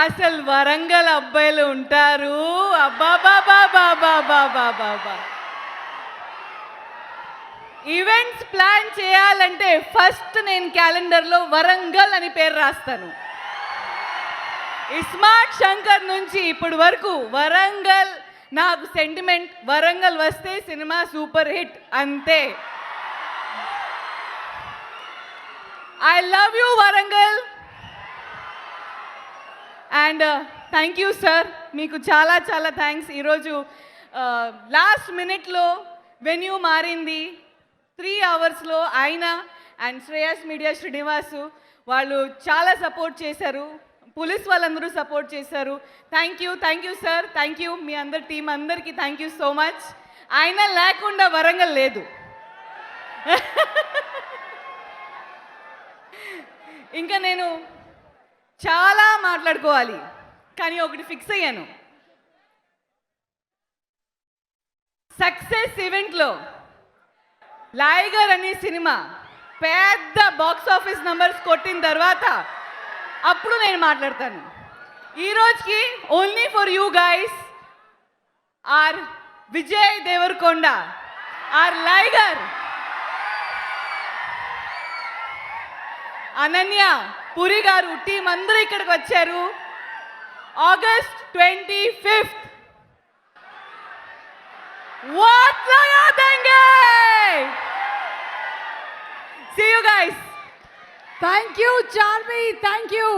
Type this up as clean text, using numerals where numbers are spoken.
అసలు వరంగల్ అబ్బాయిలు ఉంటారు. అబ్బాబాబాబాబాబాబాబా! ఈవెంట్స్ ప్లాన్ చేయాలంటే ఫస్ట్ నేను క్యాలెండర్‌లో వరంగల్ అని పేరు రాస్తాను. ఇస్మార్ట్ శంకర్ నుంచి ఇప్పటి వరకు వరంగల్ నాకు సెంటిమెంట్. వరంగల్ వస్తే సినిమా సూపర్ హిట్ అంతే. I love you Warangal. And thank you sir, మీకు చాలా చాలా థ్యాంక్స్. ఈరోజు లాస్ట్ మినిట్లో వెన్యూ మారింది. 3 అవర్స్లో ఆయన అండ్ శ్రేయస్ మీడియా శ్రీనివాసు వాళ్ళు చాలా సపోర్ట్ చేశారు. పోలీస్ వాళ్ళందరూ సపోర్ట్ చేశారు. Thank you sir, thank you. మీ అందరి టీం అందరికీ థ్యాంక్ యూ సో మచ్. ఆయన లేకుండా వరంగల్ లేదు. ఇంకా నేను చాలా మాట్లాడుకోవాలి, కానీ ఒకటి ఫిక్స్ అయ్యాను. సక్సెస్ ఈవెంట్లో లైగర్ అనే సినిమా పెద్ద బాక్స్ ఆఫీస్ నంబర్స్ కొట్టిన తర్వాత అప్పుడు నేను మాట్లాడతాను. ఈరోజుకి only for you guys our Vijay Deverakonda, our Liger, Ananya Puri గారు టీం అందరూ ఇక్కడికి వచ్చారు. ఆగస్ట్ 25th వాట్ లగా దెంగే. See you guys. Thank you, Charmi. Thank you.